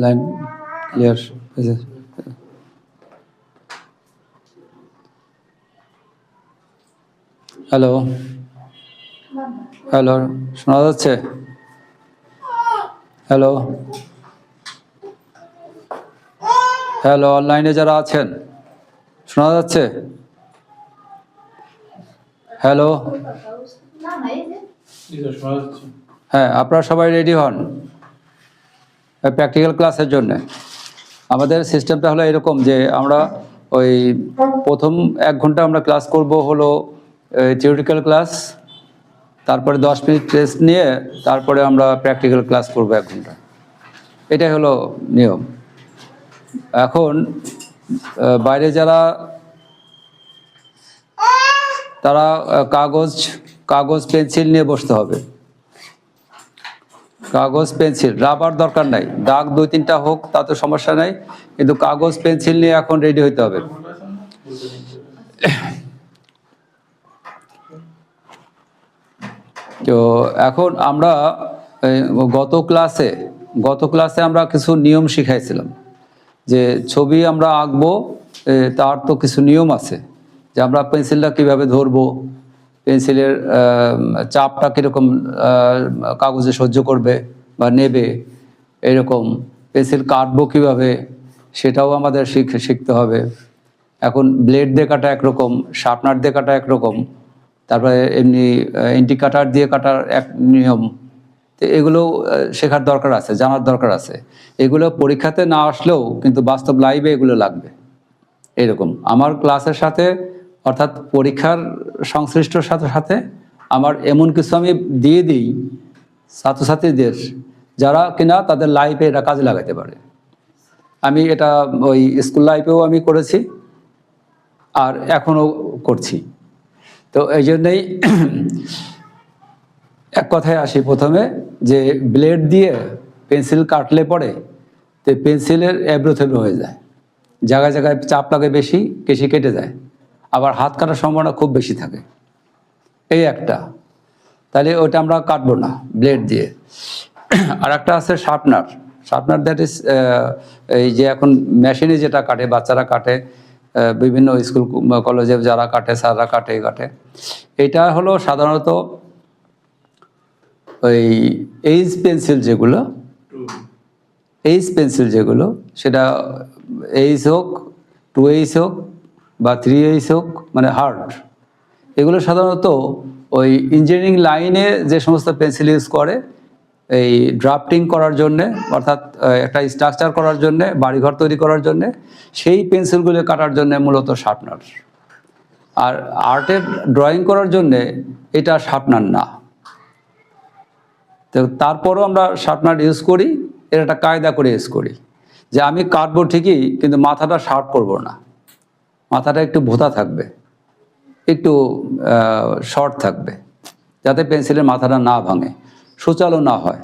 Line clear. Hello hello, শোনা যাচ্ছে? Hello hello, অনলাইনে যারা আছেন শোনা যাচ্ছে? হ্যালো, হ্যাঁ, আপনারা সবাই রেডি হন প্র্যাকটিক্যাল ক্লাসের জন্য। আমাদের সিস্টেমটা হলো এরকম যে আমরা ওই প্রথম 1 ঘন্টা আমরা ক্লাস করব হলো থিওরিটিক্যাল ক্লাস, তারপরে 10 মিনিট টেস্ট নিয়ে তারপরে আমরা প্র্যাকটিক্যাল ক্লাস করব 1 ঘন্টা। এটাই হলো নিয়ম। এখন বাইরে যারা, তারা কাগজ পেন্সিল নিয়ে বসতে হবে। কাগজ পেন্সিল, রাবার দরকার নাই, দাগ 2-3টা হোক তাতে সমস্যা নাই, কিন্তু কাগজ পেন্সিল নিয়ে এখন রেডি হইতে হবে। তো এখন আমরা গত ক্লাসে আমরা কিছু নিয়ম শিখাইছিলাম যে ছবি আমরা আঁকবো, তার তো কিছু নিয়ম আছে যে আমরা পেন্সিলটা কিভাবে ধরবো, পেন্সিলের চাপটা কীরকম কাগজে সহ্য করবে বা নেবে, এরকম পেন্সিল কাটবো কীভাবে সেটাও আমাদের শিখতে হবে। এখন ব্লেড দিয়ে কাটা একরকম, শার্পনার দিয়ে কাটা একরকম, তারপরে এমনি ইন্ডিকেটর দিয়ে কাটার এক নিয়ম। তো এগুলো শেখার দরকার আছে, জানার দরকার আছে। এগুলো পরীক্ষাতে না আসলেও কিন্তু বাস্তব লাইভে এগুলো লাগবে। এরকম আমার ক্লাসের সাথে, অর্থাৎ পরীক্ষার সংশ্লিষ্টর সাথে সাথে আমার এমন কিছু আমি দিয়ে দিই ছাত্রছাত্রীদের, যারা কিনা তাদের লাইফে এটা কাজে লাগাতে পারে। আমি এটা ওই স্কুল লাইফেও আমি করেছি আর এখনও করছি। তো এই জন্যেই এক কথায় আসি প্রথমে, যে ব্লেড দিয়ে পেন্সিল কাটলে পরে তো পেন্সিলের এবড়ো-থেবড়ো হয়ে যায়, জায়গায় জায়গায় চাপ লাগে বেশি, কেশি কেটে যায়, আবার হাত কাটার সম্ভাবনা খুব বেশি থাকে। এই একটা, তাহলে ওটা আমরা কাটবো না ব্লেড দিয়ে। আর একটা আছে শার্পনার, দ্যাট ইজ এই যে এখন মেশিনে যেটা কাটে, বাচ্চারা কাটে, বিভিন্ন স্কুল কলেজে যারা কাটে, স্যাররা কাটে। এটা হলো সাধারণত ওই এইচ পেন্সিল যেগুলো, সেটা এইচ হোক, 2H হোক বা 3H হোক, মানে হার্ড, এগুলো সাধারণত ওই ইঞ্জিনিয়ারিং লাইনে যে সমস্ত পেন্সিল ইউজ করে এই ড্রাফটিং করার জন্যে, অর্থাৎ একটা স্ট্রাকচার করার জন্যে, বাড়িঘর তৈরি করার জন্যে, সেই পেন্সিলগুলো কাটার জন্যে মূলত শার্পনার। আর আর্টের ড্রয়িং করার জন্যে এটা শার্পনার না। তো তারপরও আমরা শার্পনার ইউজ করি, এর একটা কায়দা করে ইউজ করি যে আমি কাটবো ঠিকই, কিন্তু মাথাটা শার্প করব না, মাথাটা একটু ভোঁতা থাকবে, একটু শর্ট থাকবে, যাতে পেন্সিলের মাথাটা না ভাঙে, সুচালো না হয়,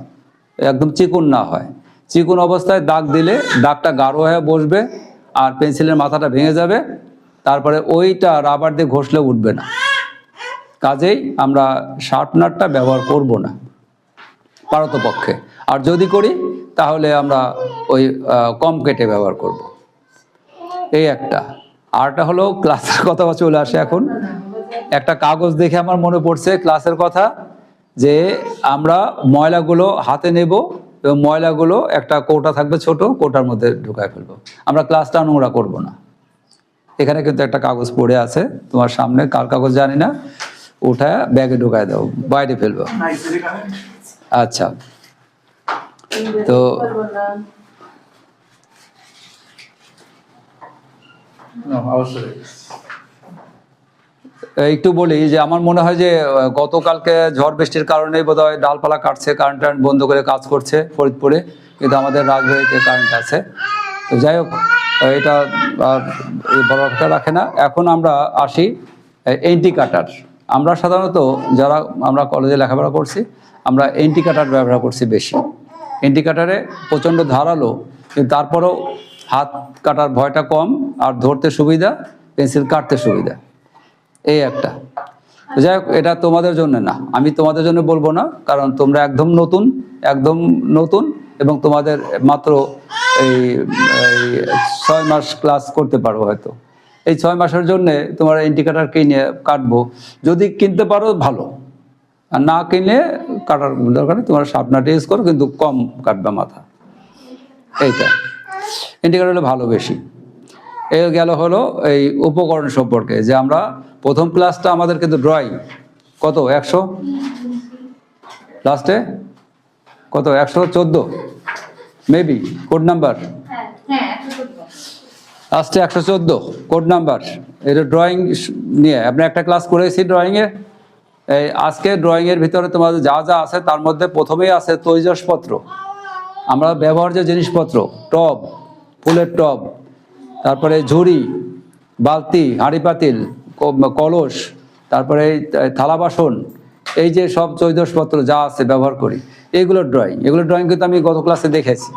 একদম চিকন না হয়। চিকন অবস্থায় দাগ দিলে দাগটা গাঢ় হয়ে বসবে আর পেন্সিলের মাথাটা ভেঙে যাবে, তারপরে ওইটা রাবার দিয়ে ঘষলে উঠবে না। কাজেই আমরা শার্পনারটা ব্যবহার করব না পারতপক্ষে, আর যদি করি তাহলে আমরা ওই কম কেটে ব্যবহার করব। এই একটা। আরটা হলো ক্লাসের কথা চলে আসে এখন। একটা কাগজ দেখে আমার মনে পড়ছে ক্লাসের কথা, যে আমরা ময়লাগুলো হাতে নেব এবং ময়লাগুলো একটা কৌটা থাকবে, ছোট কৌটার মধ্যে ঢুকায় ফেলবো। আমরা ক্লাসটা নোংরা করব না। এখানে কিন্তু একটা কাগজ পড়ে আছে তোমার সামনে, কার কাগজ জানি না, উঠায় ব্যাগে ঢুকায় দাও, বাইরে ফেলবো। আচ্ছা, তো একটু বলি যে আমার মনে হয় যে গতকালকে ঝড় বৃষ্টির কারণে বোধহয় ডালপালা কাটছে, কারেন্ট বন্ধ করে কাজ করছে ফরিদপুরে, কিন্তু আমাদের রাজবাড়িতে কারেন্ট আছে। তো যাই হোক, এটা বড় কথা রাখে না। এখন আমরা আসি ইন্ডিকেটর। আমরা সাধারণত যারা আমরা কলেজে লেখাপড়া করছি, আমরা ইন্ডিকেটর ব্যবহার করছি বেশি। ইন্ডিকেটরে প্রচণ্ড ধারালো, কিন্তু তারপরেও হাত কাটার ভয়টা কম, আর ধরতে সুবিধা, পেন্সিল কাটতে সুবিধা। এই একটা। যাই হোক, এটা তোমাদের জন্য না, আমি তোমাদের জন্য বলবো না, কারণ তোমরা একদম নতুন এবং তোমাদের মাত্র এই 6 মাস ক্লাস করতে পারো হয়তো। এই 6 মাসের জন্যে তোমার ইন্ডিকেটার কিনে কাটবো, যদি কিনতে পারো ভালো, আর না কিনলে কাটার দরকার নেই, তোমার শার্পনার ইউজ করো, কিন্তু কম কাটবে মাথা। এইটা ইন্ডিকেটার হলে ভালো বেশি। এই গেল হলো এই উপকরণ সম্পর্কে, যে আমরা প্রথম ক্লাসটা আমাদের কিন্তু ড্রয়িং কত 100, লাস্টে কত 114 মেবি কোড নাম্বার, লাস্টে 114 কোড নাম্বার। এটা ড্রয়িং নিয়ে আমরা একটা ক্লাস করেছি ড্রয়িংয়ে। এই আজকে ড্রয়িংয়ের ভিতরে তোমাদের যা যা আছে তার মধ্যে প্রথমেই আছে তৈজসপত্র, আমরা ব্যবহার্য জিনিসপত্র, টব, ফুলের টব, তারপরে ঝুড়ি, বালতি, হাঁড়ি পাতিল, কলস, তারপরে থালা বাসন, এই যে সব তৈজসপত্র যা আছে ব্যবহার করি, এগুলো ড্রয়িং কিন্তু আমি গত ক্লাসে দেখেছি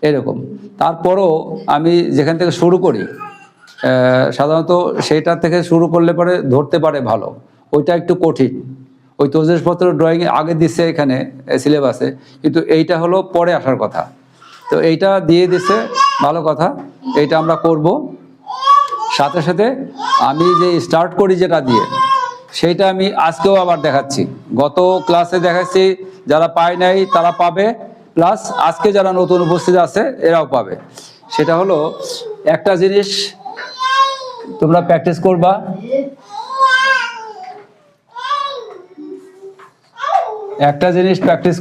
এরকম। তারপরও আমি যেখান থেকে শুরু করি সাধারণত সেইটা থেকে শুরু করলে পরে ধরতে পারে ভালো, ওইটা একটু কঠিন। ওই তৈজসপত্র ড্রয়িং আগে দিচ্ছে এখানে সিলেবাসে, কিন্তু এইটা হলো পরে আসার কথা, তো এইটা দিয়ে দিছে ভালো কথা, এইটা আমরা করব। সাথে সাথে আমি যে স্টার্ট করি যেটা দিয়ে, সেইটা আমি আজকেও আবার দেখাচ্ছি, গত ক্লাসে দেখাচ্ছি, যারা পায় নাই তারা পাবে, প্লাস আজকে যারা নতুন উপস্থিত আছে এরাও পাবে। সেটা হলো একটা জিনিস তোমরা প্র্যাকটিস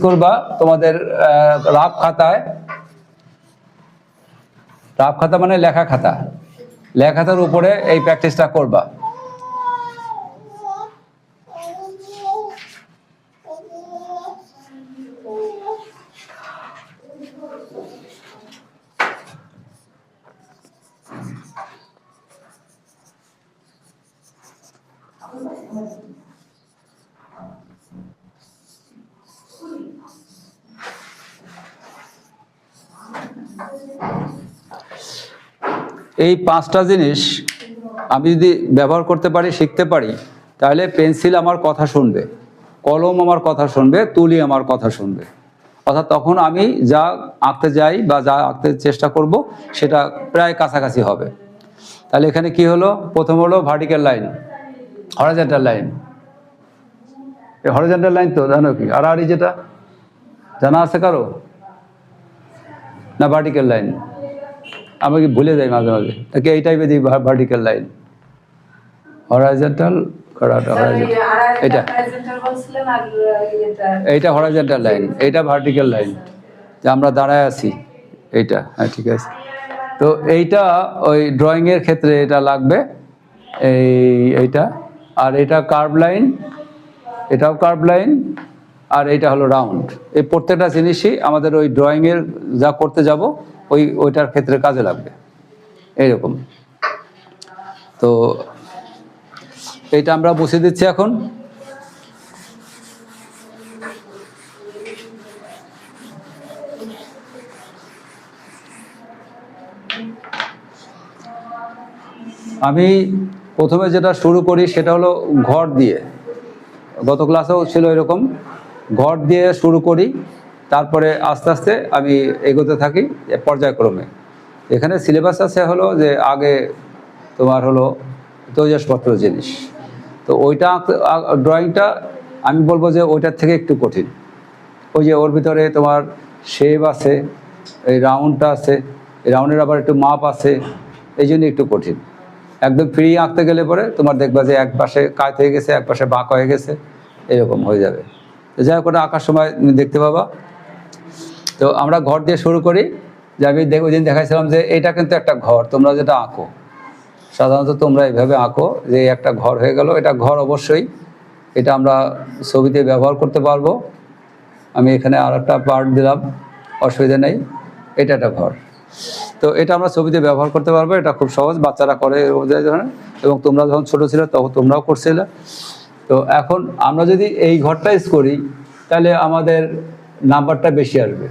করবা, তোমাদের রাফ খাতা মানে লেখাখাতার উপরে এই প্র্যাকটিসটা করবা। এই 5টা জিনিস আমি যদি ব্যবহার করতে পারি, শিখতে পারি, তাহলে পেন্সিল আমার কথা শুনবে, কলম আমার কথা শুনবে, তুলি আমার কথা শুনবে। অর্থাৎ তখন আমি যা আঁকতে যাই বা যা আঁকতে চেষ্টা করব সেটা প্রায় কাছাকাছি হবে। তাহলে এখানে কি হলো, প্রথম হলো ভার্টিক্যাল লাইন, হরাইজন্টাল লাইন। এই হরাইজন্টাল লাইন তো জানো কি, আড়াআড়ি যেটা জানা আছে কারো না? ভার্টিক্যাল লাইন আমি কি ভুলে যাই মাঝে মাঝে, নাকি এই টাইপের দিই ভার্টিক্যাল লাইন, হরাইজন্টাল, এটা এইটা হরাইজন্টাল লাইন, এইটা ভার্টিক্যাল লাইন, যে আমরা দাঁড়ায় আছি এইটা, হ্যাঁ ঠিক আছে। তো এইটা ওই ড্রয়িংয়ের ক্ষেত্রে এটা লাগবে, এইটা, আর এটা কার্ভ লাইন, এটাও কার্ভ লাইন, আর এইটা হলো রাউন্ড। এই প্রত্যেকটা জিনিসই আমাদের ওই ড্রয়িংয়ের যা করতে যাব ওইটার ক্ষেত্রে কাজে লাগবে এইরকম। তো এইটা আমরা বুঝিয়ে দিচ্ছি এখন। আমি প্রথমে যেটা শুরু করি সেটা হলো ঘর দিয়ে, গত ক্লাসেও ছিল এরকম, ঘর দিয়ে শুরু করি, তারপরে আস্তে আস্তে আমি এগোতে থাকি পর্যায়ক্রমে। এখানে সিলেবাস আছে হলো যে আগে তোমার হলো তৈজসপত্র জিনিস, তো ওইটা ড্রয়িংটা আমি বলবো যে ওইটার থেকে একটু কঠিন। ওই যে ওর ভিতরে তোমার শেপ আছে, এই রাউন্ডটা আছে, এই রাউন্ডের আবার একটু মাপ আছে, এই জন্য একটু কঠিন। একদম ফ্রি আঁকতে গেলে পরে তোমার দেখবা যে এক পাশে কাত হয়ে গেছে, এক পাশে বাঁক হয়ে গেছে, এরকম হয়ে যাবে। তো যাই হোক, ওটা আঁকার সময় দেখতে পাবা। তো আমরা ঘর দিয়ে শুরু করি, যে আমি ওই দিন দেখাইছিলাম যে এটা কিন্তু একটা ঘর, তোমরা যেটা আঁকো সাধারণত তোমরা এইভাবে আঁকো যে একটা ঘর হয়ে গেল, এটা ঘর অবশ্যই, এটা আমরা ছবিতে ব্যবহার করতে পারবো। আমি এখানে আর একটা পার্ট দিলাম, অসুবিধা নেই, এটা একটা ঘর। তো এটা আমরা ছবিতে ব্যবহার করতে পারবো, এটা খুব সহজ, বাচ্চারা করে এবং তোমরা যখন ছোটো ছিলে তখন তোমরাও করছিলে। তো এখন আমরা যদি এই ঘরটা ইউজ করি তাহলে আমাদের নাম্বারটা বেশি আসবে।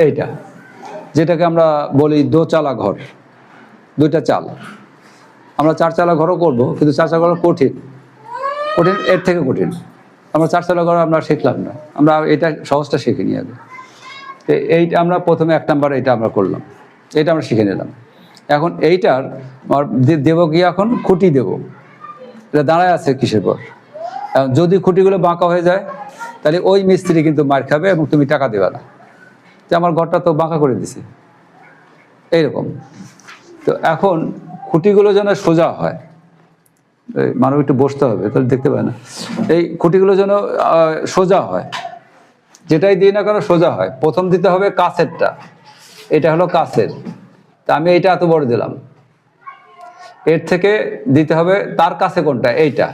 এইটা যেটাকে আমরা বলি দোচালা ঘর, 2টা চাল। আমরা 4 চালা ঘরও করবো, কিন্তু 4 চালা ঘর কঠিন, এর থেকে কঠিন। আমরা 4 চালা ঘর আমরা শিখলাম না, আমরা এটা সহজটা শিখিনি আগে। তো এইটা আমরা প্রথমে 1 নাম্বার এটা আমরা করলাম, এটা আমরা শিখে নিলাম। এখন এইটার দেবো কি, এখন খুঁটি দেবো। এটা দাঁড়ায় আছে কিসের পর? যদি খুঁটিগুলো বাঁকা হয়ে যায় তাহলে ওই মিস্ত্রি কিন্তু মার খাবে এবং তুমি টাকা দেবে না, যে আমার ঘরটা তো বাঁকা করে দিছে, এইরকম। তো এখন খুঁটিগুলো যেন সোজা হয়, মানুষ একটু বসতে হবে তাহলে দেখতে পায় না, এই খুঁটিগুলো যেন সোজা হয়, যেটাই দিই না কেন সোজা হয়। প্রথম দিতে হবে কাছেরটা, এটা হলো কাছের, তা আমি এইটা এত বড় দিলাম। এর থেকে দিতে হবে তার কাছে কোনটা, এইটা,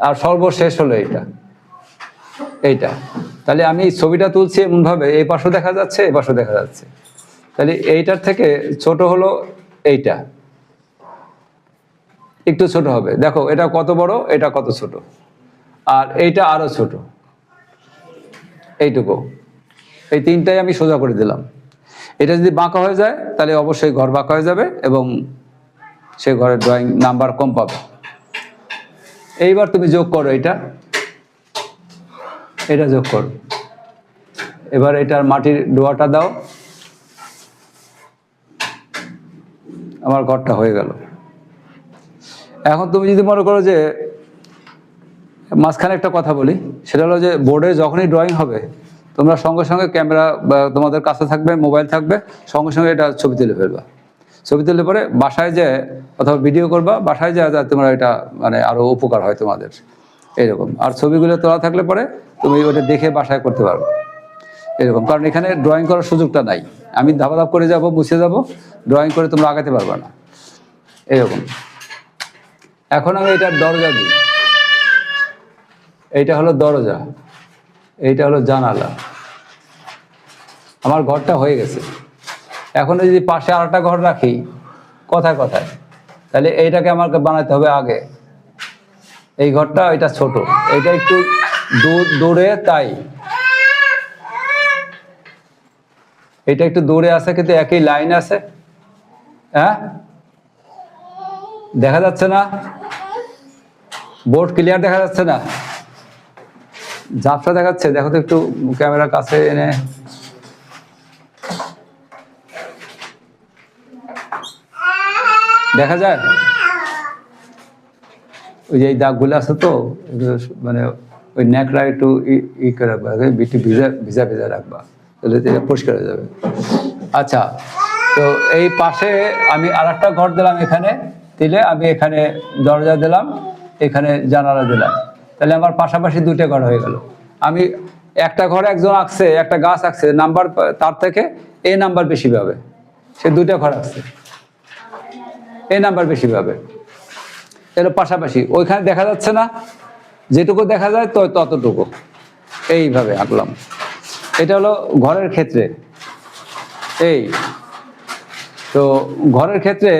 আর সর্বশেষ হলো এইটা। তাহলে আমি ছবিটা তুলছি এমনভাবে এই পাশও দেখা যাচ্ছে, এই পাশও দেখা যাচ্ছে। তাহলে এইটার থেকে ছোট হলো এইটা, একটু ছোট হবে। দেখো এটা কত বড়, এটা কত ছোট, আর এইটা আরো ছোট, এইটুকু। এই 3টাই আমি সোজা করে দিলাম। এটা যদি বাঁকা হয়ে যায় তাহলে অবশ্যই ঘর বাঁকা হয়ে যাবে এবং সে ঘরের ড্রয়িং নাম্বার কম পাবে। এইবার তুমি যোগ করো, এটা যোগ করো। এবার এটার মাটির ডোয়াটা দাও, আমার ঘরটা হয়ে গেল। এখন তুমি যদি মনে করো যে, মাঝখানে একটা কথা বলি, সেটা হলো যে বোর্ডে যখনই ড্রয়িং হবে তোমরা সঙ্গে সঙ্গে ক্যামেরা তোমাদের কাছে থাকবে, মোবাইল থাকবে, সঙ্গে সঙ্গে এটা ছবি তুলে ফেলবা। ছবি তুলে পরে বাসায় যায় অথবা ভিডিও করবা, বাসায় যায় তোমরা এটা মানে আরো উপকার হয় তোমাদের, এরকম। আর ছবিগুলো তোলা থাকলে পরে তুমি ওটা দেখে বাসায় করতে পারবে, এরকম। কারণ এখানে ড্রয়িং করার সুযোগটা নাই, আমি ধাপ করে যাব, মুছে যাব, ড্রয়িং করে তোমরা আগাতে পারবে না, এরকম। এখন আমি এটার দরজা দিই, এইটা হলো দরজা, এইটা হলো জানালা। আমার ঘরটা হয়ে গেছে। এখন যদি পাশে আরেকটা ঘর রাখি, কথায় তাহলে এইটাকে আমাকে বানাতে হবে আগে। এই ঘরটা, এটা ছোট, এটা একটু দূরে, তাই এটা একটু দূরে আছে, কিন্তু একই লাইন আছে। হ্যাঁ, দেখা যাচ্ছে না? বোর্ড ক্লিয়ার দেখা যাচ্ছে না? ঝাপসা দেখাচ্ছে, দেখো তো একটু ক্যামেরার কাছে এনে। দেখা যায়? ওই যে এই দাগগুলো আছে তো, মানে ওই ন্যাকড়া একটু ই করে রাখবা, একটু ভিজা রাখবা, তাহলে পরিষ্কার হয়ে যাবে। আচ্ছা, তো এই পাশে আমি আরেকটা ঘর দিলাম, এখানে দিলে আমি এখানে দরজা দিলাম, এখানে জানালা দিলাম, তাহলে আমার পাশাপাশি 2টা ঘর হয়ে গেল। আমি একটা ঘরে একজন আঁকছে, একটা গাছ আঁকছে, নাম্বার তার থেকে এ নাম্বার বেশি পাবে, সে 2টা ঘর আঁকছে, এ নাম্বার বেশি পাবে। এর পাশাপাশি ওইখানে দেখা যাচ্ছে না, যেটুকু দেখা যায় তো ততটুকু, এইভাবে আঁকলাম। এটা হলো ঘরের ক্ষেত্রে। এই তো ঘরের ক্ষেত্রে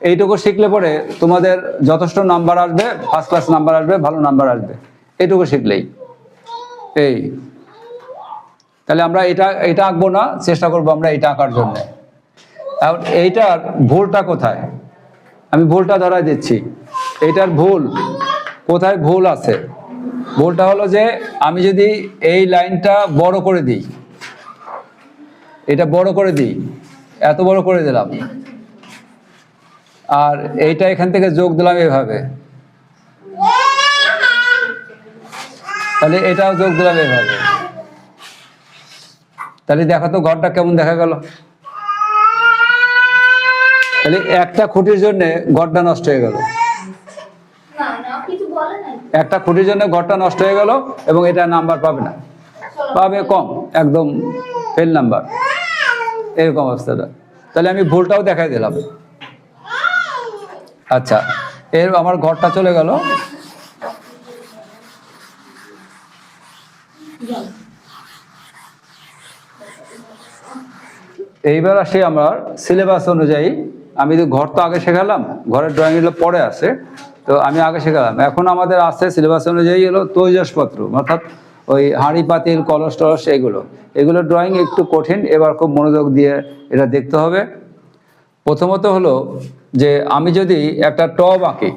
এইটুকু শিখলে পরে তোমাদের যথেষ্ট নাম্বার আসবে, ফার্স্ট ক্লাস নাম্বার আসবে, ভালো নাম্বার আসবে, এইটুকু শিখলেই। এই তাহলে আমরা এটা আঁকবো না, চেষ্টা করবো আমরা এটা আঁকার জন্য। এখন এইটার ভুলটা কোথায়, আমি ভুলটা ধরাই দিচ্ছি। এইটার ভুল কোথায়, ভুল আছে। ভুলটা হলো যে আমি যদি এই লাইনটা বড় করে দিই, এটা বড় করে দিই, এত বড় করে দিলাম, আর এইটা এখান থেকে যোগ দিলাম এভাবে, তাহলে এটাও যোগ দিলাম এভাবে, তাহলে দেখো তো ঘরটা কেমন দেখা গেল। তাহলে একটা খুঁটির জন্য ঘরটা নষ্ট হয়ে গেল, একটা খুঁটির জন্য ঘরটা নষ্ট হয়ে গেল, এবং এটা নাম্বার পাবে না, পাবে কম, একদম ফেল নাম্বার, এরকম অবস্থাটা। তাহলে আমি ভুলটাও দেখাই দিলাম। আচ্ছা, এর আমার ঘরটা চলে গেল। এইবার আসি আমার সিলেবাস অনুযায়ী। আমি তো ঘর তো আগে শেখালাম, ঘরের ড্রয়িং এগুলো পরে আছে, তো আমি আগে শেখালাম। এখন আমাদের আছে সিলেবাস অনুযায়ী হলো তৈজসপত্র, অর্থাৎ ওই হাঁড়ি পাতিল, কলস টলস, এগুলো ড্রয়িং একটু কঠিন। এবার খুব মনোযোগ দিয়ে এটা দেখতে হবে প্রথমত হলো যে আমি যদি একটা টব আঁকি,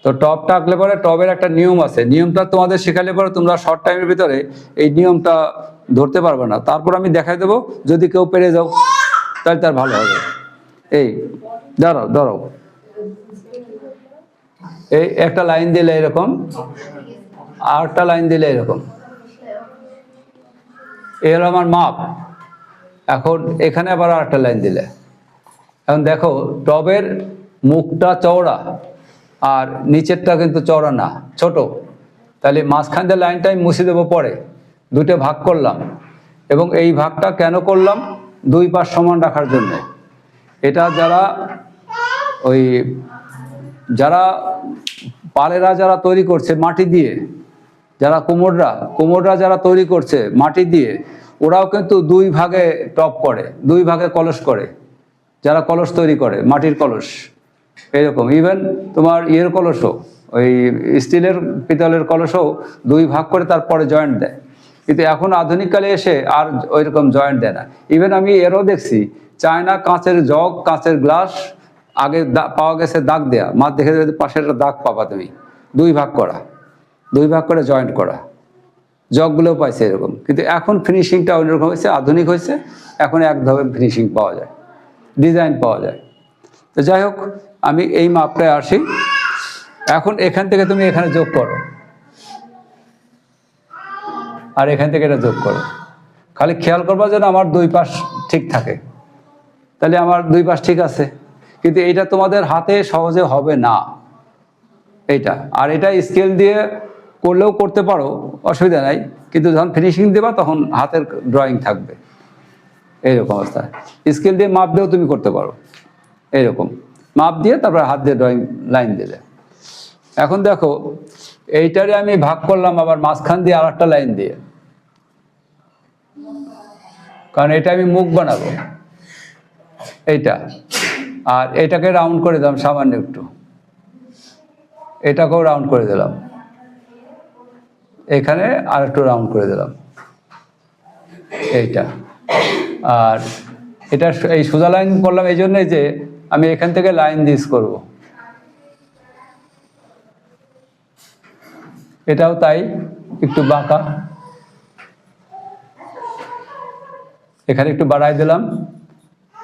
তো টবটা আঁকলে পরে টবের একটা নিয়ম আছে, নিয়মটা তোমাদের শেখালে পরে তোমরা শর্ট টাইমের ভিতরে এই নিয়মটা ধরতে পারবে না। তারপর আমি দেখাই দেবো, যদি কেউ পেরে যাও তাহলে তার ভালো হবে। এই দাঁড়াও দাঁড়াও, এই একটা লাইন দিলে এরকম, আর একটা লাইন দিলে এরকম, এই হলো আমার মাপ। এখন এখানে আবার আর একটা লাইন দিলে, এখন দেখো টবের মুখটা চওড়া আর নিচেরটা কিন্তু চওড়া না, ছোট। তাহলে মাঝখান দিয়ে লাইনটা আমি মুছে দেবো পরে, দুটো ভাগ করলাম। এবং এই ভাগটা কেন করলাম? দুই পাশ সমান রাখার জন্য। এটা যারা পালেরা যারা তৈরি করছে মাটি দিয়ে, যারা কুমোররা যারা তৈরি করছে মাটি দিয়ে, ওরাও কিন্তু দুই ভাগে টপ করে, দুই ভাগে কলস করে। যারা কলস তৈরি করে মাটির কলস, এরকম ইভেন তোমার ইয়ের কলসও, ওই স্টিলের পিতলের কলসও দুই ভাগ করে তারপরে জয়েন্ট দেয়। কিন্তু এখন আধুনিককালে এসে আর ওই রকম জয়েন্ট দেয় না। ইভেন আমি এরও দেখছি, চায়না কাঁচের জগ, কাঁচের গ্লাস আগে পাওয়া গেছে দাগ দেয়া, মাছ দেখে পাশের একটা দাগ পাবা তুমি, দুই ভাগ করা, দুই ভাগ করে জয়েন্ট করা। জগগুলোও পাইছে এরকম। কিন্তু এখন ফিনিশিংটা অন্যরকম হয়েছে, আধুনিক হয়েছে, এখন এক ধরনের ফিনিশিং পাওয়া যায়, ডিজাইন পাওয়া যায়। তো যাই হোক, আমি এই মাপটায় আসি। এখন এখান থেকে তুমি এখানে যোগ করো, আর এখান থেকে এটা যোগ করো। খালি খেয়াল করবা যেন আমার দুই পাশ ঠিক থাকে, তাহলে আমার দুই পাশ ঠিক আছে। কিন্তু এইটা তোমাদের হাতে সহজে হবে না এইটা। আর এটা স্কেল দিয়ে করলেও করতে পারো, অসুবিধা নাই। কিন্তু যখন ফিনিশিং দেবা তখন হাতের ড্রয়িং থাকবে এইরকম অবস্থায়। স্কেল দিয়ে মাপ দিয়েও তুমি করতে পারো, এইরকম মাপ দিয়ে তারপরে হাত দিয়ে ড্রয়িং লাইন দিলে। এখন দেখো এইটারে আমি ভাগ করলাম আবার মাঝখান দিয়ে আর একটা লাইন দিয়ে, কারণ এটা আমি মুখ বানাবো এইটা। আর এটাকে রাউন্ড করে দিলাম সামান্য একটু, এটাকেও রাউন্ড করে দিলাম, এখানে আর একটু রাউন্ড করে দিলাম এইটা। আর এটা এই সোজা লাইন করলাম এই জন্যে যে আমি এখান থেকে লাইন দিস করব। এটাও তাই, একটু বাঁকা, এখানে একটু বাড়াই দিলাম,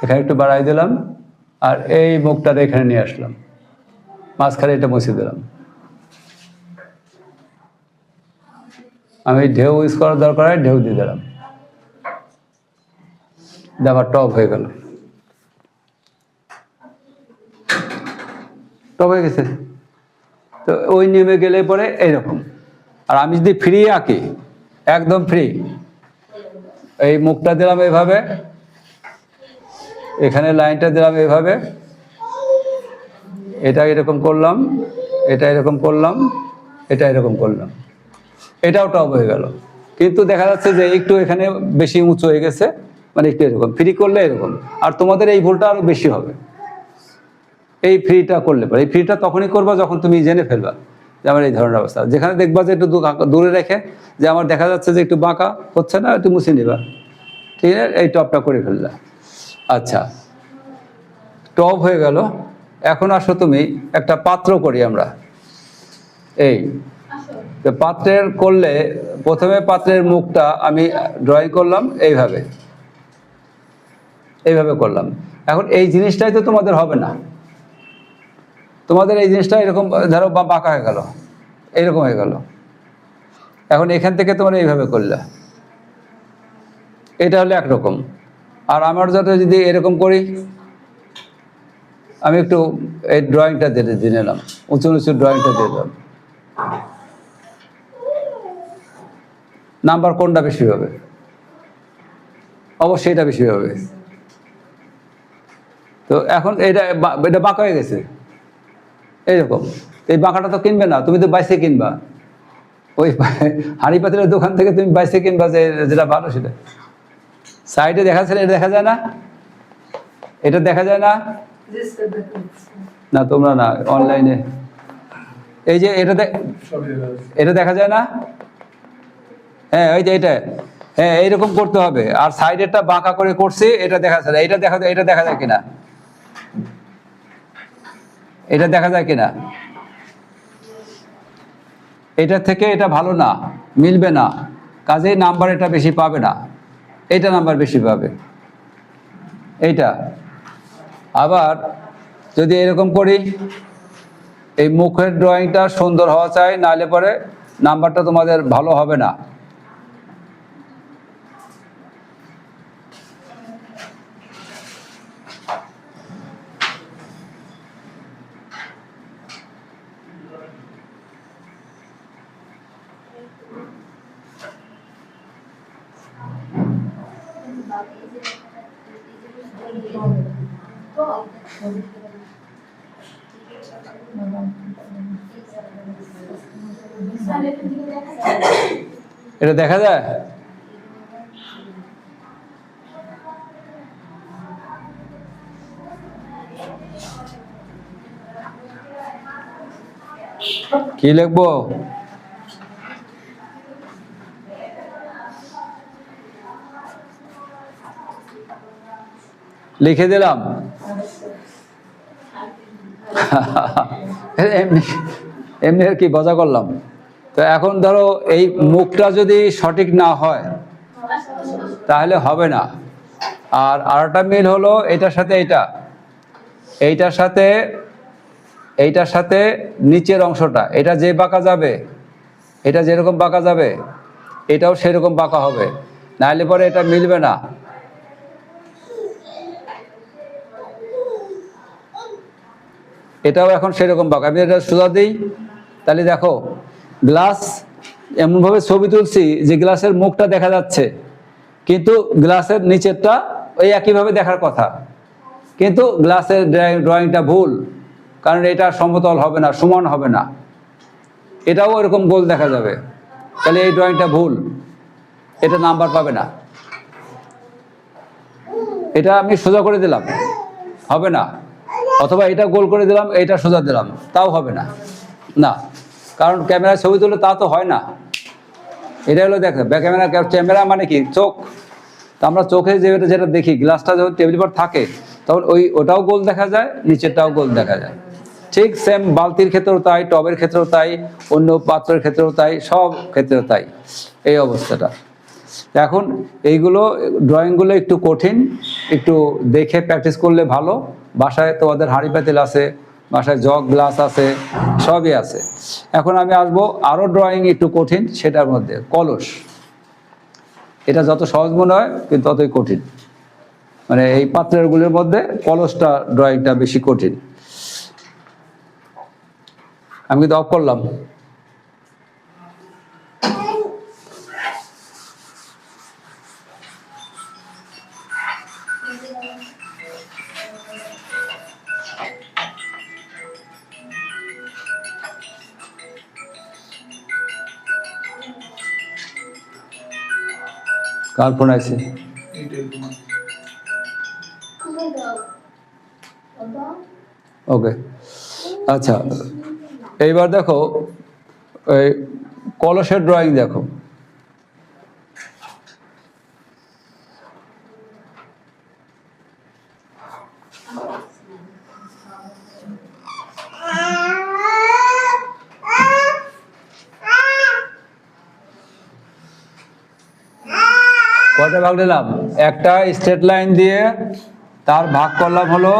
এখানে একটু বাড়াই দিলাম, আর এই মুখটাতে এখানে নিয়ে আসলাম, মাঝখানে এটা মুছে দিলাম। আমি ঢেউ ইউজ করার দরকার হয়, ঢেউ দিয়ে দিলাম, আবার টপ হয়ে গেল, টপ হয়ে গেছে। তো ওই নেমে গেলে পরে এইরকম। আর আমি যদি ফ্রি আঁকি, একদম ফ্রি, এই মুখটা দিলাম এইভাবে, এখানে লাইনটা দিলাম এইভাবে, এটা এরকম করলাম, এটা এরকম করলাম, এটা এরকম করলাম, এটাও টপ হয়ে গেল। কিন্তু দেখা যাচ্ছে যে একটু এখানে বেশি উঁচু হয়ে গেছে, মানে একটু এরকম। ফ্রি করলে এরকম, আর তোমাদের এই ভুলটা আরো বেশি হবে এই ফ্রিটা করলে পরে। এই ফ্রিটা তখনই করবা যখন তুমি জেনে ফেলবা যে আমার এই ধরনের অবস্থা। যেখানে দেখবা যে একটু দূরে রেখে যে আমার দেখা যাচ্ছে যে একটু বাঁকা হচ্ছে না, একটু মুছে নিবা, ঠিক আছে, এই টপটা করে ফেললা। আচ্ছা, টপ হয়ে গেল। এখন আসো তুমি একটা পাত্র করি আমরা। এই পাত্রের করলে প্রথমে পাত্রের মুখটা আমি ড্রয়িং করলাম এইভাবে, এইভাবে করলাম। এখন এই জিনিসটাই তো তোমাদের হবে না, তোমাদের এই জিনিসটা এরকম ধরো বাঁকা হয়ে গেল, এইরকম হয়ে গেল। এখন এখান থেকে তোমরা এইভাবে করলে, এটা হলো একরকম। আর আমার যাতে যদি এরকম করি, আমি একটু এই ড্রয়িংটা দিয়ে নিলাম, উঁচু উঁচু ড্রয়িংটা দিয়ে দিলাম। নাম্বার কোনটা বেশি হবে? অবশ্যই এটা বেশি হবে। তো এখন এটা বাঁকা হয়ে গেছে এইরকম। এই বাঁকাটা তো কিনবে না, তুমি তো বাইসে কিনবা, ওই হাঁড়ি পাতিলের দোকান থেকে তুমি বাইসে কিনবা, যে যেটা ভালো সেটা। সাইডে দেখা ছিল, এটা দেখা যায় না, এটা দেখা যায় না, না তোমরা না, অনলাইনে এই যে এটা দেখা যায় না। হ্যাঁ, ওই যে হ্যাঁ এইরকম করতে হবে। আর সাইডেরটা বাঁকা করে করছি, এটা দেখা যায়, এটা দেখা যায়, এটা দেখা যায় কিনা, এটা দেখা যায় কিনা, এটা থেকে এটা ভালো না, মিলবে না, কাজেই নাম্বার এটা বেশি পাবে না, এইটা নাম্বার বেশি পাবে এইটা। আবার যদি এরকম করি, এই মুখের ড্রয়িংটা সুন্দর হওয়া চাই, নাহলে পরে নাম্বারটা তোমাদের ভালো হবে না। এটা দেখা যায়, কি লিখবো? লিখে দিলাম। এমনি এমনি আর কি মজা করলাম। তো এখন ধরো এই মুখটা যদি সঠিক না হয় তাহলে হবে না। আর আরেকটা মিল হলো এটার সাথে এইটা, এইটার সাথে নিচের অংশটা, এটা যে বাঁকা যাবে, এটা যেরকম বাঁকা যাবে এটাও সেরকম বাঁকা হবে, নাহলে পরে এটা মিলবে না। এটাও এখন সেরকম বাঁকা। আমি এটা সোজা দিই, তাহলে দেখো গ্লাস এমনভাবে ছবি তুলছি যে গ্লাসের মুখটা দেখা যাচ্ছে, কিন্তু গ্লাসের নিচেরটা ওই একইভাবে দেখার কথা, কিন্তু গ্লাসের ড্রয়িংটা ভুল, কারণ এটা সমতল হবে না, সমান হবে না, এটাও এরকম গোল দেখা যাবে, তাহলে এই ড্রয়িংটা ভুল, এটা নাম্বার পাবে না। এটা আমি সোজা করে দিলাম, হবে না, অথবা এটা গোল করে দিলাম, এটা সোজা দিলাম, তাও হবে না, না, কারণ ক্যামেরায় ছবি তুলে তা তো হয় না। এটা হলো দেখো ক্যামেরা মানে কি চোখ, তো আমরা চোখে যেটা দেখি, গ্লাসটা যখন টেবিল পর থাকে তখন ওটাও গোল দেখা যায়, নিচেরটাও গোল দেখা যায়। ঠিক সেম বালতির ক্ষেত্রেও তাই, টবের ক্ষেত্রেও তাই, অন্য পাত্রের ক্ষেত্রেও তাই, সব ক্ষেত্রেও তাই এই অবস্থাটা। এখন এইগুলো ড্রয়িংগুলো একটু কঠিন, একটু দেখে প্র্যাকটিস করলে ভালো। বাসায় তোমাদের হাঁড়ি পাতিল আছে, বাসায় জগ গ্লাস আছে, সবই আছে। এখন আমি আসবো আরও ড্রয়িং একটু কঠিন, সেটার মধ্যে কলস। এটা যত সহজ মনে হয় কিন্তু ততই কঠিন, মানে এই পাত্রেরগুলির মধ্যে কলসটা ড্রয়িংটা বেশি কঠিন। আমি কিন্তু অফ করলাম। কার ফোন আছে? ওকে, আচ্ছা, এইবার দেখো এই কলসের ড্রয়িং দেখো। কয়টা ভাগ দিলাম? একটা স্ট্রেট লাইন দিয়ে তার ভাগ করলাম হলো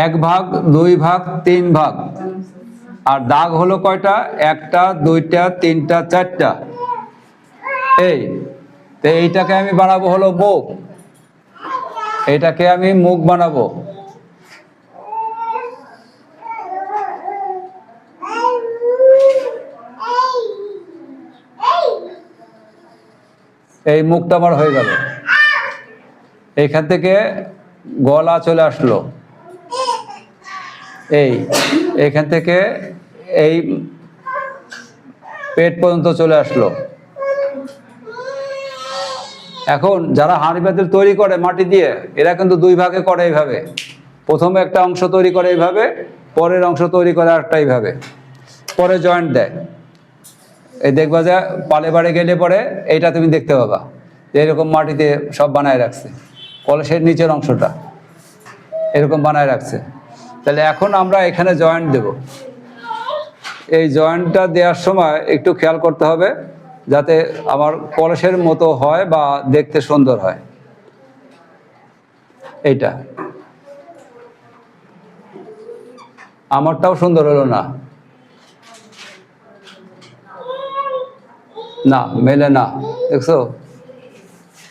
1 ভাগ, 2 ভাগ, 3 ভাগ। আর দাগ হলো কয়টা? 1টা, 2টা, 3টা, 4টা। এই তো এইটাকে আমি বানাবো হলো মুখ, এটাকে আমি মুখ বানাবো। এই মুখটা আমার হয়ে গেল। এইখান থেকে গলা চলে আসলো, এইখান থেকে এই পেট পর্যন্ত চলে আসলো। এখন যারা হাঁড়ি পাতিল তৈরি করে মাটি দিয়ে, এরা কিন্তু 2 ভাগে করে এইভাবে। প্রথমে একটা অংশ তৈরি করে এইভাবে, পরের অংশ তৈরি করে আরেকটা এইভাবে, পরে জয়েন্ট দেয়। এই দেখবা যে পালে বাড়ে গেলে পরে এইটা তুমি দেখতে পাবা যে এরকম মাটিতে সব বানায় রাখছে, কলসের নিচের অংশটা এরকম বানায় রাখছে। তাহলে এখন আমরা এখানে জয়েন্ট দেব। এই জয়েন্টটা দেওয়ার সময় একটু খেয়াল করতে হবে যাতে আমার কলসের মতো হয় বা দেখতে সুন্দর হয়। এইটা আমারটাও সুন্দর হলো না, না মেলে না, দেখছো?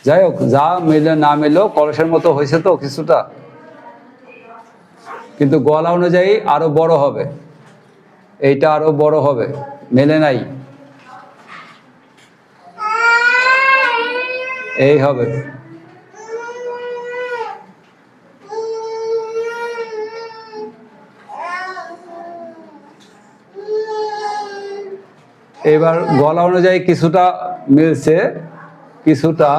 যাই হোক, যা মেলে না মেলেও কলসের মতো হয়েছে তো কিছুটা, কিন্তু গলা অনুযায়ী আরো বড় হবে, এইটা আরো বড় হবে, মেলে নাই, এই হবে। এবার গলা অনুযায়ী কিছুটা মিলছে, কিছুটা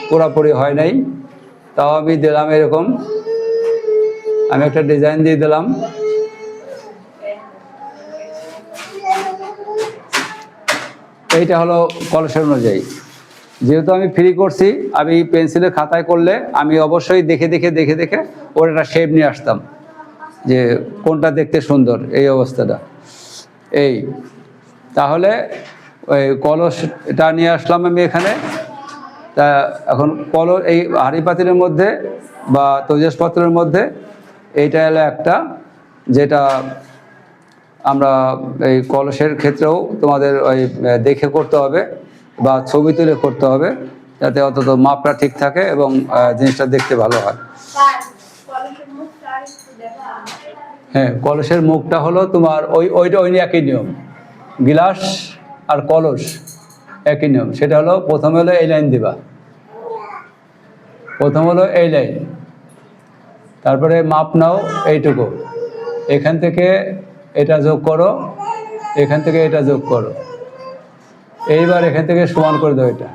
পুরাপুরি হয় নাই, তাও আমি দিলাম এরকম, আমি একটা ডিজাইন দিয়ে দিলাম। এইটা হলো কলসের অনুযায়ী। যেহেতু আমি ফ্রি করছি, আমি পেন্সিলের খাতায় করলে আমি অবশ্যই দেখে দেখে দেখে দেখে ওর একটা শেপ নিয়ে আসতাম যে কোনটা দেখতে সুন্দর, এই অবস্থাটা। এই তাহলে ওই কলসটা নিয়ে আসলাম আমি এখানে। তা এখন এই হাঁড়ি পাতিলের মধ্যে বা তৈজসপত্রের মধ্যে এইটা হলো একটা, যেটা আমরা এই কলসের ক্ষেত্রেও তোমাদের ওই দেখে করতে হবে বা ছবি তুলে করতে হবে, যাতে অন্তত মাপটা ঠিক থাকে এবং জিনিসটা দেখতে ভালো হয়। হ্যাঁ, কলসের মুখটা হলো তোমার ওইটা একই নিয়ম, গিলাস আর কলস একই নিয়ম। সেটা হলো প্রথমে হলো এই লাইন দিবা, প্রথম হলো এই লাইন, তারপরে মাপ নাও এইটুকু, এখান থেকে এটা যোগ করো, এখান থেকে এটা যোগ করো, এইবার এখান থেকে সমান করে দাও, এটা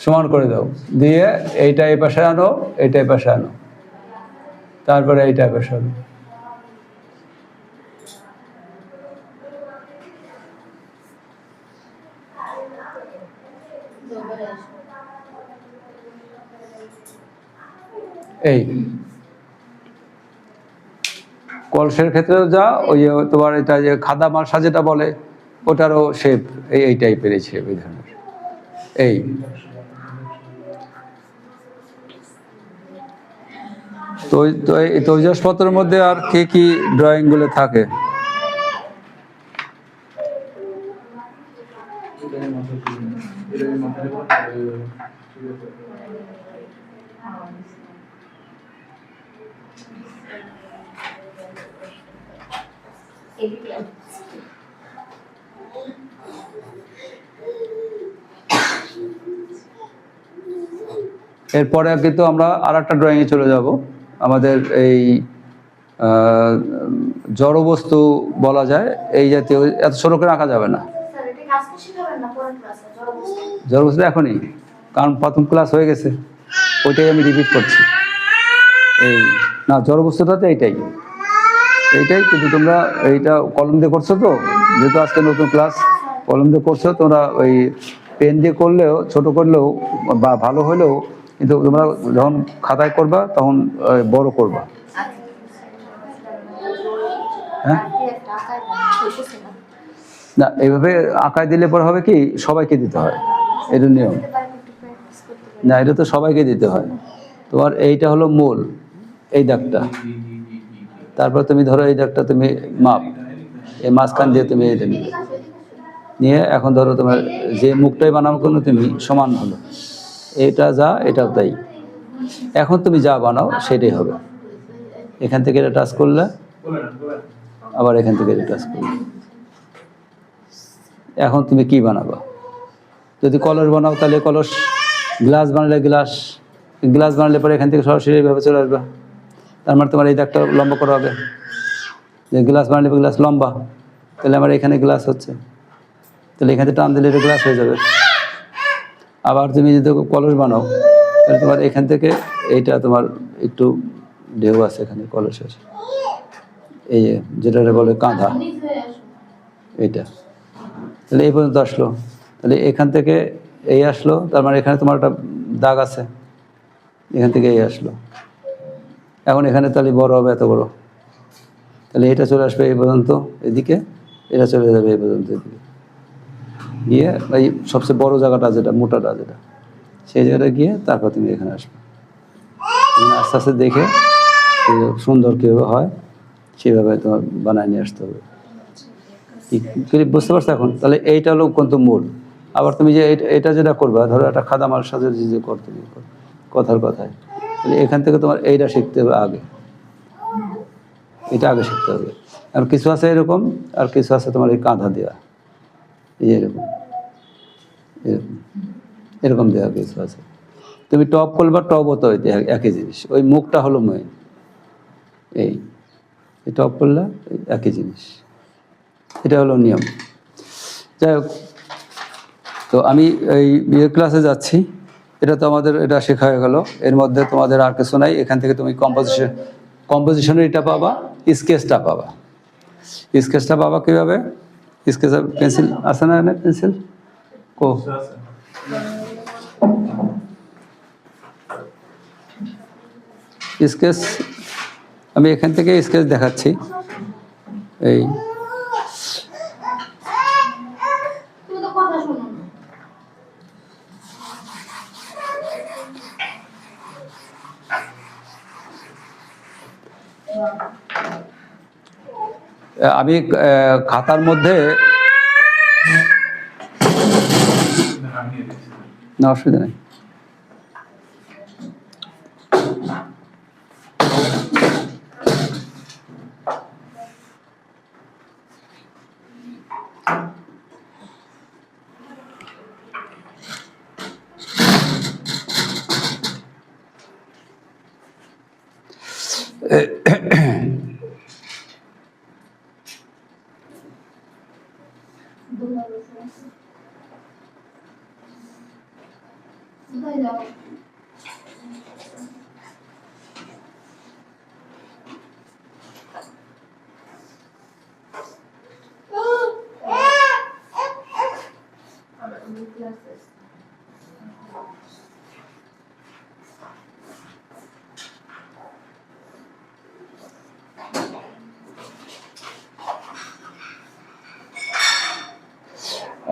সমান করে দাও, দিয়ে এইটা এই পাশে আনো, এইটা এই পাশে আনো, তারপরে এইটা এই পাশে আনো। এই কলসের ক্ষেত্রেও যা ওই তোমার এটা যে খাদা মালসা যেটা বলে, ওটারও শেপ এই টাইপের শেপ, এই ধরনের। এই তো এই তৈজসপত্রের মধ্যে আর কি কি ড্রয়িং গুলো থাকে? এরপরে কিন্তু আমরা আর একটা ড্রয়িংয়ে চলে যাব। আমাদের এই জড়বস্তু বলা যায়, এই জাতীয় এত ছোট করে আঁকা যাবে না। জড়বস্তু এখনই, কারণ প্রথম ক্লাস হয়ে গেছে, ওইটাই আমি রিপিট করছি। এই না, জড়বস্তুটাতে এইটাই, কিন্তু তোমরা এইটা কলম দিয়ে করছো তো, যেহেতু আজকে নতুন ক্লাস, কলম দিয়ে করছো তোমরা, ওই পেন দিয়ে করলেও ছোট করলেও বা ভালো হলেও, কিন্তু তোমরা যখন খাতায় করবা তখন বড় করবা। হ্যাঁ, না এইভাবে আঁকায় দিলে পরে হবে কি, সবাইকে দিতে হয়, এটা নিয়ম না, এটা তো সবাইকে দিতে হয়। তোমার এইটা হলো মূল, এই দাগটা, তারপর তুমি ধরো এই দাগটা তুমি মাপ, এই মাঝখান দিয়ে তুমি এইটা নিয়ে এখন ধরো তোমার যে মুখটাই বানাবো কোনো তুমি সমান হলো, এটা যা এটাও তাই। এখন তুমি যা বানাও সেটাই হবে। এখান থেকে এটা টাচ করলে, আবার এখান থেকে এটা টাচ করলে, এখন তুমি কি বানাবা? যদি কলস বানাও তাহলে কলস, গ্লাস বানালে গ্লাস বানালে পরে এখান থেকে সরাসরি এইভাবে চলে আসবে। তার মানে তোমার এই দাগটা লম্বা করা হবে, যে গ্লাস বানালে গ্লাস লম্বা, তাহলে আমার এখানে গ্লাস হচ্ছে, তাহলে এখানে টান দিলে এটা গ্লাস হয়ে যাবে। আবার তুমি যদি কলস বানাও তাহলে তোমার এখান থেকে এইটা তোমার একটু ঢেউ আছে এখানে কলসের, এই যেটা বলে কাঁধা, এইটা, তাহলে এই পর্যন্ত আসলো। তাহলে এখান থেকে এই আসলো, তার মানে এখানে তোমার একটা দাগ আছে, এখান থেকে এই আসলো। এখন এখানে তাহলে বড় হবে, এত বড়, তাহলে এটা চলে আসবে এই পর্যন্ত এদিকে, এটা চলে যাবে এই পর্যন্ত এদিকে গিয়ে এই সবচেয়ে বড় জায়গাটা যেটা মোটাটা যেটা, সেই জায়গাটা গিয়ে তারপর তুমি এখানে আসবে। আস্তে আস্তে দেখে সুন্দর কীভাবে হয় সেভাবে তোমার বানায় নিয়ে আসতে হবে। বুঝতে পারছো এখন? তাহলে এইটা হলো কিন্তু মূল। আবার তুমি যে এটা যেটা করবা, ধরো একটা খাদামার সাথে যে করতে কথার কথায়, তাহলে এখান থেকে তোমার এইটা শিখতে হবে আগে, এটা আগে শিখতে হবে। আর কিছু আছে এরকম, আর কিছু আছে তোমার এই কাঁধা দেওয়া, এই এরকম এরকম এরকম দেওয়া কিছু আছে। তুমি টপ করবা, টপও তো একই জিনিস, ওই মুখটা হলো মেইন। এই টপ করলে একই জিনিস, এটা হলো নিয়ম। যাই হোক, তো আমি এই ক্লাসে যাচ্ছি, এটা তো আমাদের এটা শেখা হয়ে গেল। এর মধ্যে তোমাদের আর কিছু নাই। এখান থেকে তুমি কম্পোজিশনের এটা পাবা, স্কেচটা পাবা। স্কেচটা পাবা কীভাবে? স্কেচ পেন্সিল আছে না, পেন্সিল কো স্কেচ, আমি এখান থেকে স্কেচ দেখাচ্ছি। এই আমি খাতার মধ্যে, না অসুবিধা নেই,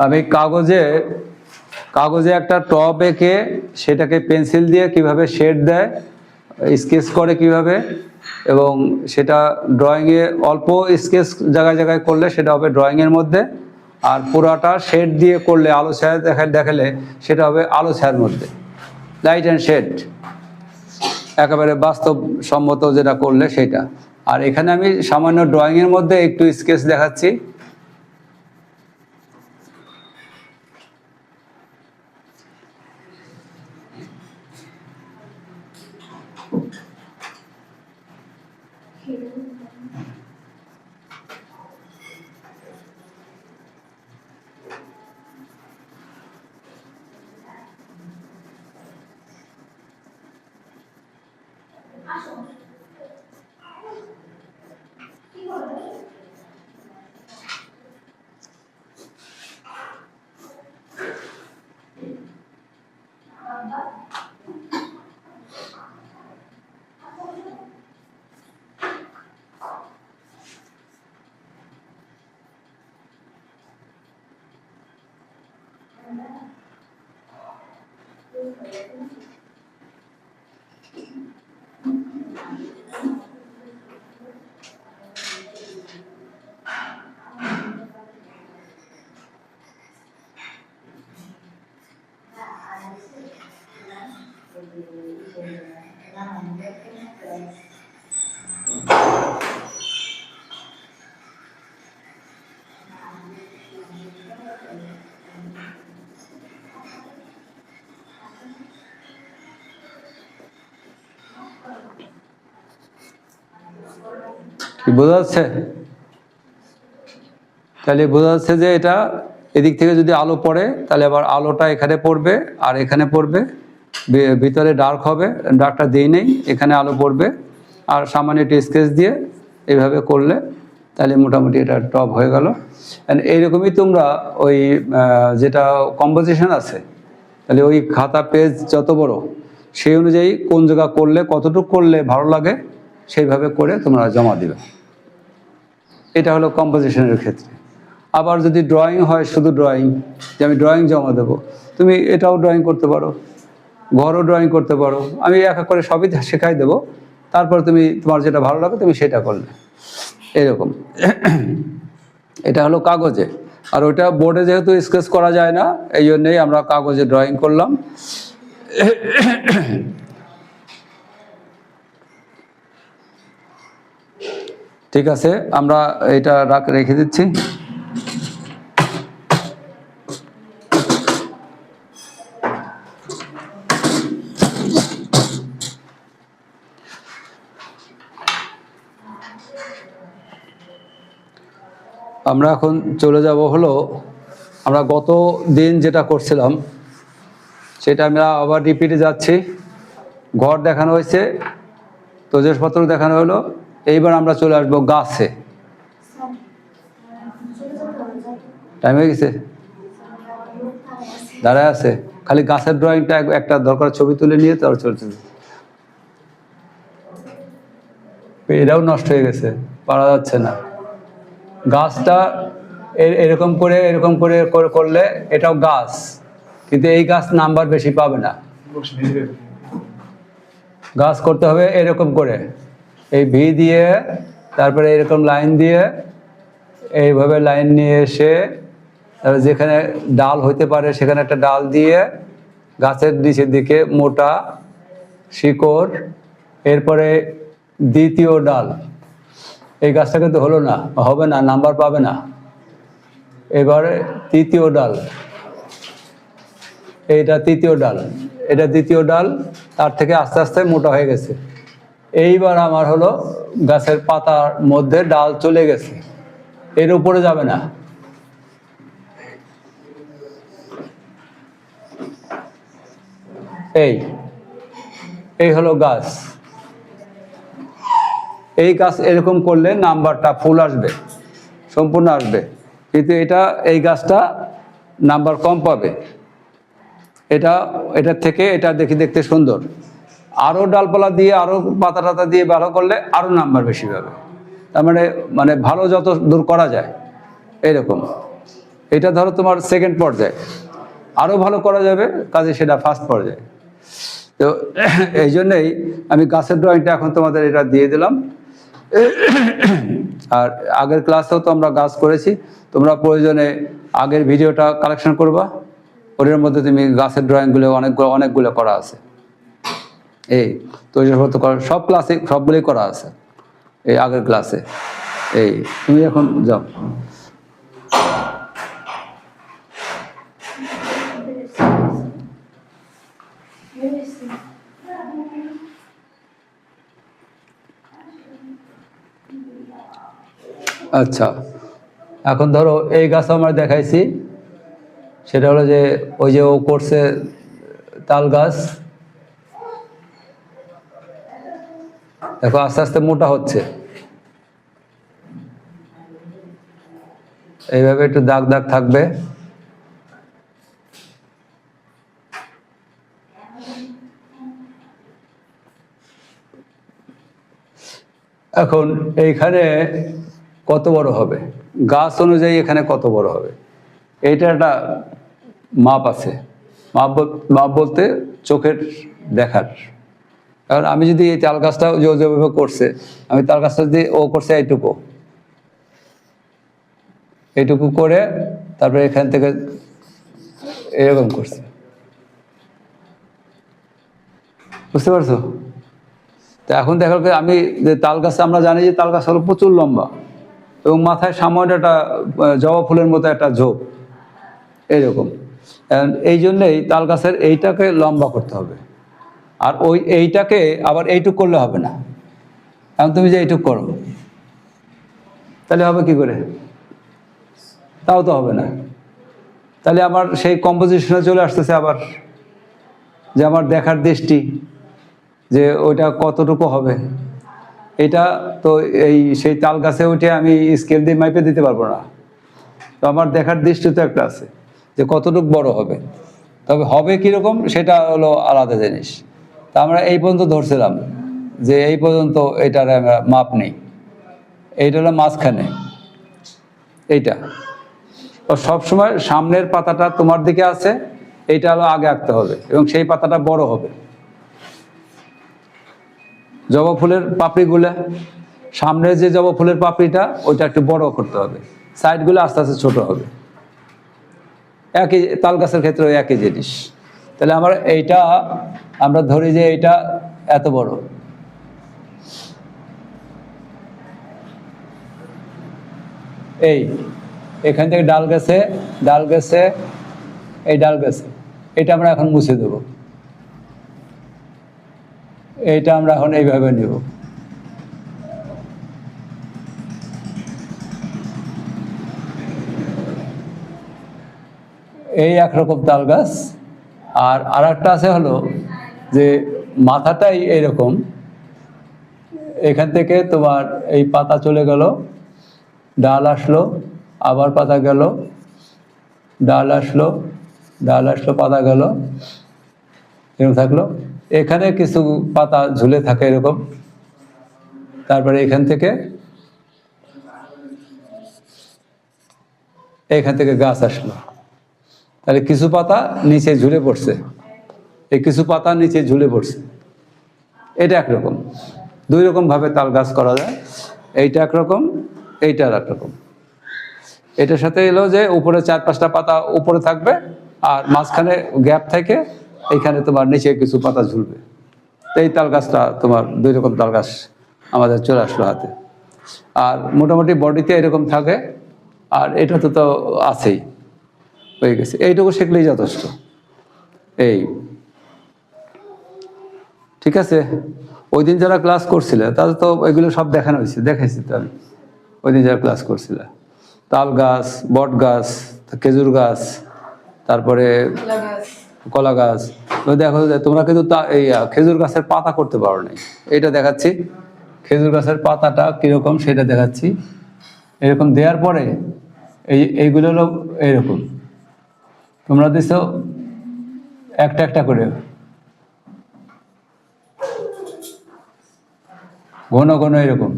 আমি কাগজে একটা টপ এঁকে সেটাকে পেন্সিল দিয়ে কিভাবে শেড দেয়, স্কেচ করে কিভাবে, এবং সেটা ড্রয়িংয়ে অল্প স্কেচ জায়গায় জায়গায় করলে সেটা হবে ড্রয়িংয়ের মধ্যে, আর পুরাটা শেড দিয়ে করলে, আলো ছায়া দেখালে সেটা হবে আলো ছায়ার মধ্যে, লাইট অ্যান্ড শেড, একেবারে বাস্তবসম্মত যেটা করলে সেটা। আর এখানে আমি সামান্য ড্রয়িংয়ের মধ্যে একটু স্কেচ দেখাচ্ছি। বোঝা যাচ্ছে? তাহলে বোঝা যাচ্ছে যে এটা এদিক থেকে যদি আলো পড়ে তাহলে আবার আলোটা এখানে পড়বে আর এখানে পড়বে, ভিতরে ডার্ক হবে, ডার্কটা দিই নেই, এখানে আলো পড়বে, আর সামান্য একটু স্কেচ দিয়ে এইভাবে করলে তাহলে মোটামুটি এটা টপ হয়ে গেল। এইরকমই তোমরা ওই যেটা কম্পোজিশন আছে, তাহলে ওই খাতা পেজ যত বড় সেই অনুযায়ী কোন জায়গা করলে কতটুকু করলে ভালো লাগে সেইভাবে করে তোমরা জমা দিবে। এটা হলো কম্পোজিশনের ক্ষেত্রে। আবার যদি ড্রয়িং হয়, শুধু ড্রয়িং, যে আমি ড্রয়িং জমা দেবো, তুমি এটাও ড্রয়িং করতে পারো, ঘরও ড্রয়িং করতে পারো, আমি এক এক করে সবই শেখাই দেবো, তারপর তুমি তোমার যেটা ভালো লাগে তুমি সেটা করলে, এরকম। এটা হলো কাগজে। আর ওইটা বোর্ডে যেহেতু স্কেচ করা যায় না, এই জন্যেই আমরা কাগজে ড্রয়িং করলাম। ঠিক আছে, আমরা এটা রেখে দিচ্ছি। আমরা এখন চলে যাব হলো, আমরা গত দিন যেটা করছিলাম সেটা আমরা আবার রিপিটে যাচ্ছি। ঘর দেখানো হয়েছে, তৈজসপত্র দেখানো হলো, এইবার আমরা চলে আসবো গাছে। টাইম হয়ে গেছে, দাঁড়ায় আছে, খালি গাছের ড্রয়িংটা একটা দরকার, ছবি তুলে নিয়ে তারপর চলছে। এটাও নষ্ট হয়ে গেছে, পারা যাচ্ছে না। গাছটা এরকম করে করলে এটাও গাছ, কিন্তু এই গাছ নাম্বার বেশি পাবে না। গাছ করতে হবে এরকম করে, এই ভি দিয়ে, তারপরে এরকম লাইন দিয়ে, এইভাবে লাইন নিয়ে এসে তারপরে যেখানে ডাল হইতে পারে সেখানে একটা ডাল দিয়ে গাছের নিচের দিকে মোটা শিকড়, এরপরে দ্বিতীয় ডাল। এই গাছটা কিন্তু হলো না, হবে না, নাম্বার পাবে না। এবারে তৃতীয় ডাল, এইটা তৃতীয় ডাল, এটা দ্বিতীয় ডাল, তার থেকে আস্তে আস্তে মোটা হয়ে গেছে। এইবার আমার হলো গাছের পাতার মধ্যে ডাল চলে গেছে, এর উপরে যাবে না। এই হলো গাছ। এই গাছ এরকম করলে নাম্বারটা ফুল আসবে, সম্পূর্ণ আসবে, কিন্তু এই গাছটা নাম্বার কম পাবে। এটার থেকে এটা দেখতে সুন্দর, আরও ডালপালা দিয়ে আরও পাতা টাতা দিয়ে ভালো করলে আরও নাম্বার বেশি পাবে। তার মানে ভালো যত দূর করা যায় এরকম। এটা ধরো তোমার সেকেন্ড পর্যায়ে, আরও ভালো করা যাবে, কাজে সেটা ফার্স্ট পর্যায়ে। তো এই জন্যেই আমি গাছের ড্রয়িংটা এখন তোমাদের এটা দিয়ে দিলাম। আর আগের ক্লাসেও তো আমরা গাছ করেছি, তোমরা প্রয়োজনে আগের ভিডিওটা কালেকশন করবা, ওটার মধ্যে তুমি গাছের ড্রয়িংগুলো অনেকগুলো করা আছে। এই তৈজসপত্র করা সব ক্লাসে সবগুলোই করা আছে এই আগের ক্লাসে। এই তুমি এখন যাও। আচ্ছা, এখন ধরো এই গাছ আমরা দেখাইছি, সেটা হলো যে ওই যে ও করছে তাল গাছ, দেখো আস্তে আস্তে মোটা হচ্ছে, এইভাবে একটু দাগ দাগ থাকবে। এখন এইখানে কত বড় হবে, গাছ অনুযায়ী এখানে কত বড় হবে, এইটা একটা মাপ আছে। মাপ বলতে চোখের দেখার। কারণ আমি যদি এই তাল গাছটা যেভাবে করছে, আমি তাল গাছটা যদি ও করছে এইটুকু করে তারপরে এখান থেকে এরকম করছে, বুঝতে পারছো? তো এখন দেখা আমি যে তাল গাছ, আমরা জানি যে তাল গাছ হলো প্রচুর লম্বা এবং মাথায় সামান্য একটা জবা ফুলের মতো একটা ঝোপ এইরকম। এই জন্যেই তাল গাছের এইটাকে লম্বা করতে হবে, আর এইটাকে আবার এইটুক করলে হবে না। এখন তুমি যে এইটুক করো তাহলে হবে কি করে? তাও তো হবে না। তাহলে আমার সেই কম্পোজিশনে চলে আসতেছে আবার, যে আমার দেখার দৃষ্টি, যে ওইটা কতটুকু হবে। এটা তো এই সেই তাল গাছে উঠে আমি স্কেল দিয়ে মাইপে দিতে পারবো না। তো আমার দেখার দৃষ্টি তো একটা আছে যে কতটুকু বড় হবে, তবে হবে কীরকম সেটা হলো আলাদা জিনিস। তা আমরা এই পর্যন্ত ধরছিলাম যে এই পর্যন্ত এটার আমরা মাপ নেই, এইটা হলো মাঝখানে এইটা। তো সবসময় সামনের পাতাটা তোমার দিকে আছে, এইটা হলো আগে আঁকতে হবে এবং সেই পাতাটা বড় হবে। জবা ফুলের পাপড়িগুলো, সামনের যে জবা ফুলের পাপড়িটা ওইটা একটু বড় করতে হবে, সাইডগুলো আস্তে আস্তে ছোট হবে। একই তাল গাছের ক্ষেত্রে একই জিনিস। তাহলে আমরা ধরি যে এইটা এত বড়, এখান থেকে ডাল গেছে এই ডাল গেছে, এটা আমরা এখন মুছে দেব। এইটা আমরা এখন এইভাবে নেব। এই একরকম তাল গাছ। আর একটা আছে হলো যে মাথাটাই এইরকম, এখান থেকে তোমার এই পাতা চলে গেল, ডাল আসলো, আবার পাতা গেল, ডাল আসলো পাতা গেল, এরকম থাকলো। এখানে কিছু পাতা ঝুলে থাকে এরকম, তারপরে এখান থেকে গাছ আসলো। তাহলে কিছু পাতা নিচে ঝুলে পড়ছে, এই কিছু পাতা নিচে ঝুলে পড়ছে। এটা একরকম। দুই রকম ভাবে তাল গাছ করা যায়, এইটা একরকম, এইটা আর একরকম। এটার সাথে এলো যে উপরে 4-5টা পাতা উপরে থাকবে আর মাঝখানে গ্যাপ থেকে এইখানে তোমার নিচে কিছু পাতা ঝুলবে। এই তাল গাছটা তোমার দুই রকম তাল গাছ আমাদের চলে আসলো হাতে। আর মোটামুটি বডিতে এরকম থাকে, আর এটা তো আছেই, হয়ে গেছে। এইটুকু শিখলেই যথেষ্ট। ঠিক আছে। ওই দিন যারা ক্লাস করছিলে তাদের তো এগুলো সব দেখাইছি তো আমি। ওই দিন যারা ক্লাস করছিলে তাল গাছ, বট গাছ, খেজুর গাছ, তারপরে কলা গাছ। দেখো তোমরা কিন্তু এই খেজুর গাছের পাতা করতে পারো নাই, এইটা দেখাচ্ছি। খেজুর গাছের পাতাটা কিরকম সেটা দেখাচ্ছি। এরকম দেওয়ার পরে এইগুলো হলো এইরকম, তোমরা দিছ একটা একটা করে ঘন ঘন এরকম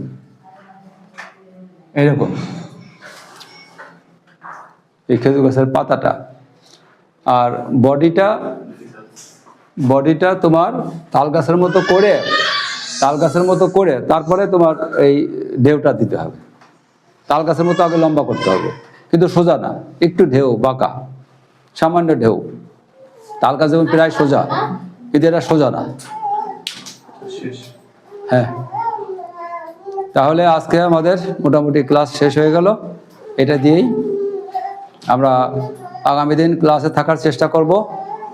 এই খেজুর গাছের পাতাটা। আর বডিটা তোমার তাল গাছের মতো করে তারপরে তোমার এই ঢেউটা দিতে হবে। তাল গাছের মতো আগে লম্বা করতে হবে, কিন্তু সোজা না, একটু ঢেউ বাঁকা, সামান্য ঢেউ। তাল গাছ যেমন প্রায় সোজা, কিন্তু এটা সোজা না। হ্যাঁ, তাহলে আজকে আমাদের মোটামুটি ক্লাস শেষ হয়ে গেল। এটা দিয়েই আমরা আগামী দিন ক্লাসে থাকার চেষ্টা করব।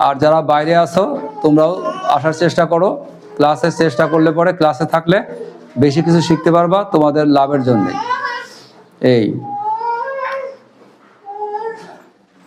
আর যারা বাইরে আসো তোমরাও আসার চেষ্টা করো। ক্লাসের চেষ্টা করলে পরে ক্লাসে থাকলে বেশি কিছু শিখতে পারবা তোমাদের লাভের জন্যে।